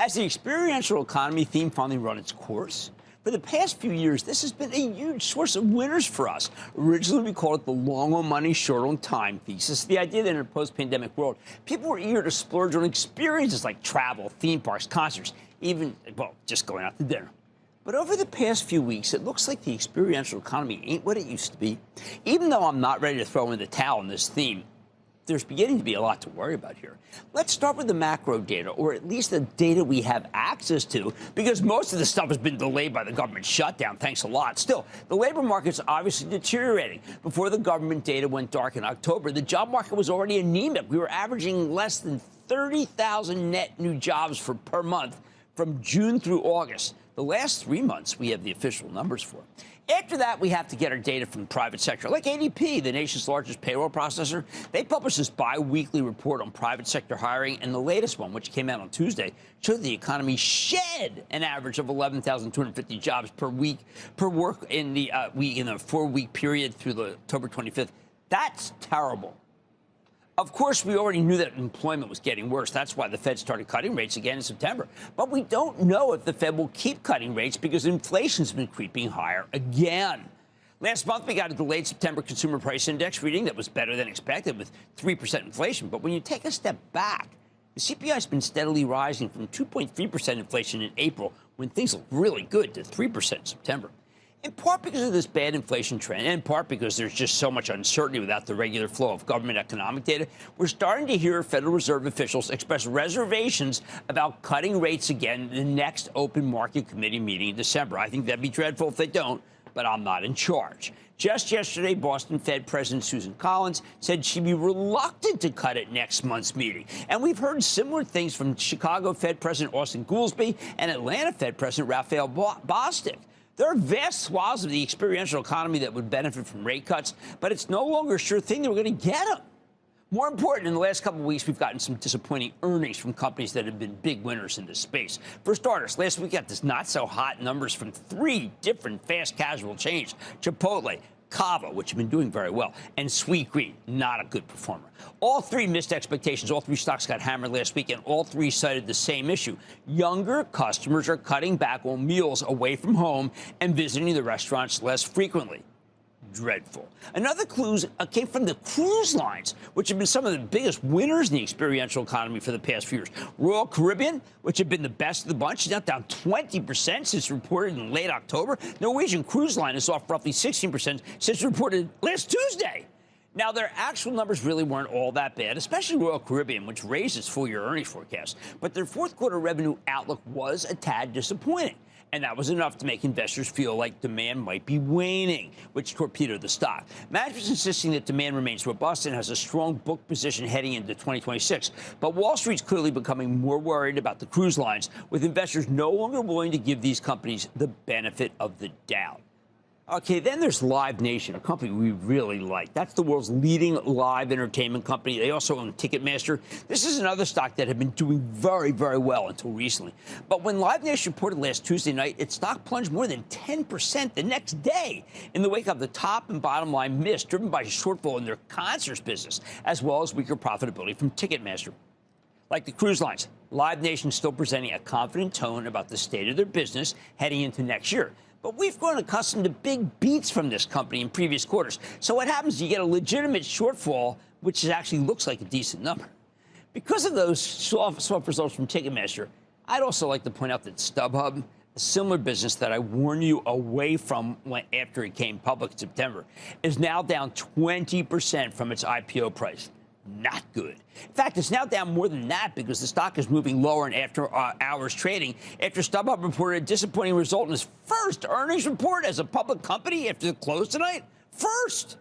Has the experiential economy theme finally run its course? For the past few years, this has been a huge source of winners for us. Originally, we called it the long on money, short on time thesis. The idea that in a post-pandemic world, people were eager to splurge on experiences like travel, theme parks, concerts, even, well, just going out to dinner. But over the past few weeks, it looks like the experiential economy ain't what it used to be. Even though I'm not ready to throw in the towel on this theme, there's beginning to be a lot to worry about here. Let's start with the macro data, or at least the data we have access to, because most of the stuff has been delayed by the government shutdown. Thanks a lot. Still, the labor market's obviously deteriorating. Before the government data went dark in October, the job market was already anemic. We were averaging less than 30,000 net new jobs per month from June through August. The last 3 months, we have the official numbers for. After that, we have to get our data from the private sector, like ADP, the nation's largest payroll processor. They publish this bi-weekly report on private sector hiring, and the latest one, which came out on Tuesday, showed the economy shed an average of 11,250 jobs per week per work in the 4-week period through the October 25th. That's terrible. Of course, we already knew that employment was getting worse. That's why the Fed started cutting rates again in September. But we don't know if the Fed will keep cutting rates because inflation's been creeping higher again. Last month, we got a delayed September consumer price index reading that was better than expected with 3% inflation. But when you take a step back, the CPI has been steadily rising from 2.3% inflation in April, when things look really good, to 3% in September. In part because of this bad inflation trend, and in part because there's just so much uncertainty without the regular flow of government economic data, we're starting to hear Federal Reserve officials express reservations about cutting rates again in the next open market committee meeting in December. I think that'd be dreadful if they don't, but I'm not in charge. Just yesterday, Boston Fed President Susan Collins said she'd be reluctant to cut at next month's meeting. And we've heard similar things from Chicago Fed President Austin Goolsbee and Atlanta Fed President Raphael Bostic. There are vast swaths of the experiential economy that would benefit from rate cuts, but it's no longer a sure thing that we're going to get them. More important, in the last couple of weeks, we've gotten some disappointing earnings from companies that have been big winners in this space. For starters, last week we got this not-so-hot numbers from 3 different fast casual chains: Chipotle, Cava, which have been doing very well, and Sweet Green, not a good performer. All 3 missed expectations. All 3 stocks got hammered last week, and all 3 cited the same issue. Younger customers are cutting back on meals away from home and visiting the restaurants less frequently. Dreadful. Another clue came from the cruise lines, which have been some of the biggest winners in the experiential economy for the past few years. Royal Caribbean, which have been the best of the bunch, is now down 20% since reported in late October. Norwegian Cruise Line is off roughly 16% since reported last Tuesday. Now, their actual numbers really weren't all that bad, especially Royal Caribbean, which raised its full-year earnings forecast. But their fourth-quarter revenue outlook was a tad disappointing. And that was enough to make investors feel like demand might be waning, which torpedoed the stock. Management's insisting that demand remains robust and has a strong book position heading into 2026. But Wall Street's clearly becoming more worried about the cruise lines, with investors no longer willing to give these companies the benefit of the doubt. Okay, then there's Live Nation, a company we really like. That's the world's leading live entertainment company. They also own Ticketmaster. This is another stock that had been doing very, very well until recently. But when Live Nation reported last Tuesday night, its stock plunged more than 10% the next day in the wake of the top and bottom line miss, driven by a shortfall in their concerts business, as well as weaker profitability from Ticketmaster. Like the cruise lines, Live Nation is still presenting a confident tone about the state of their business heading into next year. But we've grown accustomed to big beats from this company in previous quarters. So what happens is you get a legitimate shortfall, which actually looks like a decent number. Because of those soft results from Ticketmaster, I'd also like to point out that StubHub, a similar business that I warned you away from after it came public in September, is now down 20% from its IPO price. Not good. In fact, it's now down more than that because the stock is moving lower in after hours trading after StubHub reported a disappointing result in its first earnings report as a public company after the close tonight. First.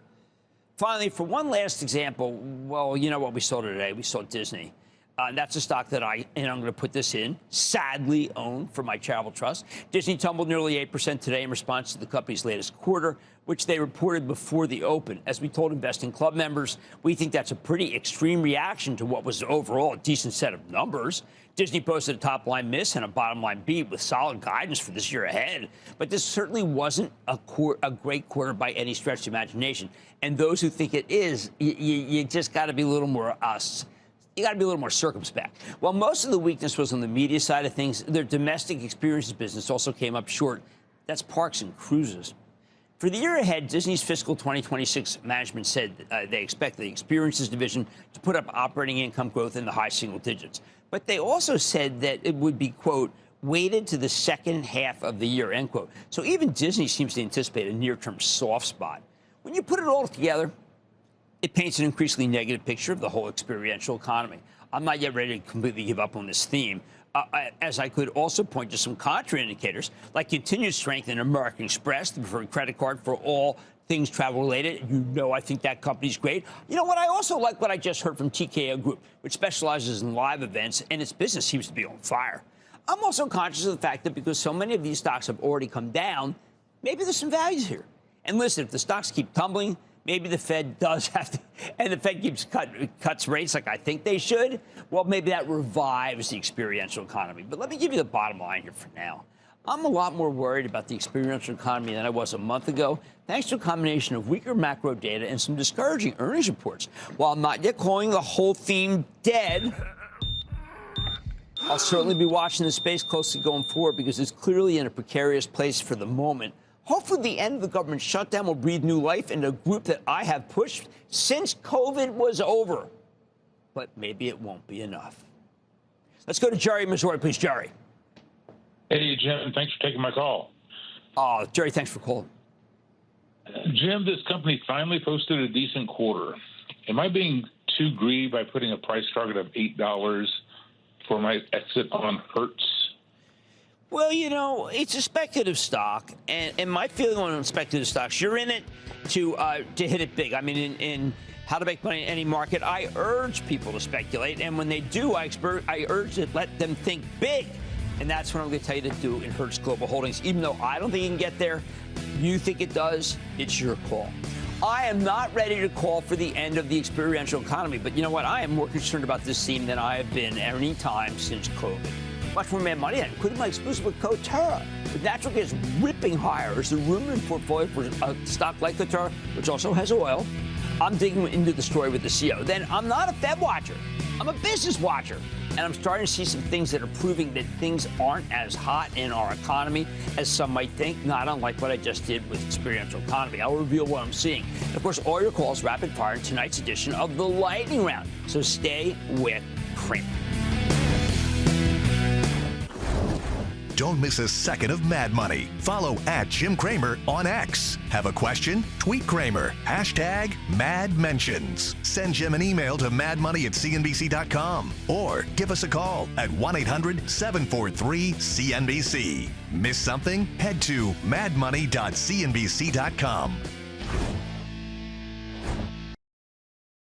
Finally, for one last example, well, you know what we saw today? We saw Disney. And that's a stock that I'm going to put this in, sadly own for my charitable trust. Disney tumbled nearly 8% today in response to the company's latest quarter, which they reported before the open. As we told Investing Club members, we think that's a pretty extreme reaction to what was overall a decent set of numbers. Disney posted a top-line miss and a bottom-line beat with solid guidance for this year ahead. But this certainly wasn't a great quarter by any stretch of imagination. And those who think it is, you just got to be a little more you got to be a little more circumspect. While most of the weakness was on the media side of things, their domestic experiences business also came up short. That's parks and cruises. For the year ahead, Disney's fiscal 2026 management said they expect the experiences division to put up operating income growth in the high single digits. But they also said that it would be, quote, weighted to the second half of the year, end quote. So even Disney seems to anticipate a near-term soft spot. When you put it all together, it paints an increasingly negative picture of the whole experiential economy. I'm not yet ready to completely give up on this theme, as I could also point to some contraindicators, like continued strength in American Express, the preferred credit card for all things travel-related. You know, I think that company's great. You know what? I also like what I just heard from TKO Group, which specializes in live events, and its business seems to be on fire. I'm also conscious of the fact that because so many of these stocks have already come down, maybe there's some values here. And listen, if the stocks keep tumbling, maybe the Fed does have to, and the Fed cuts rates like I think they should, well, maybe that revives the experiential economy. But let me give you the bottom line here for now. I'm a lot more worried about the experiential economy than I was a month ago, thanks to a combination of weaker macro data and some discouraging earnings reports. While I'm not yet calling the whole theme dead, I'll certainly be watching the space closely going forward because it's clearly in a precarious place for the moment. Hopefully the end of the government shutdown will breathe new life into a group that I have pushed since COVID was over. But maybe it won't be enough. Let's go to Jerry, Missouri, please, Jerry. Hey, Jim, thanks for taking my call. Oh, Jerry, thanks for calling. Jim, this company finally posted a decent quarter. Am I being too greedy by putting a price target of $8 for my exit on Hertz? Well, you know, it's a speculative stock, and my feeling on speculative stocks, you're in it to hit it big. I mean, in How to Make Money in Any Market, I urge people to speculate, and when they do, I urge to let them think big. And that's what I'm going to tell you to do in Hertz Global Holdings. Even though I don't think you can get there, you think it does, it's your call. I am not ready to call for the end of the experiential economy, but you know what? I am more concerned about this theme than I have been any time since COVID. Much more Mad Money, including my exclusive with Coterra. With natural gas ripping higher, is there room in portfolio for a stock like Coterra, which also has oil? I'm digging into the story with the CEO. Then I'm not a Fed watcher. I'm a business watcher. And I'm starting to see some things that are proving that things aren't as hot in our economy as some might think, not unlike what I just did with experiential economy. I'll reveal what I'm seeing. And of course, all your calls rapid fire in tonight's edition of the Lightning Round. So stay with Cramer. Don't miss a second of Mad Money. Follow @Jim Cramer on X. Have a question? Tweet Cramer. #MadMentions. Send Jim an email to madmoney@cnbc.com or give us a call at 1-800-743-CNBC. Miss something? Head to madmoney.cnbc.com.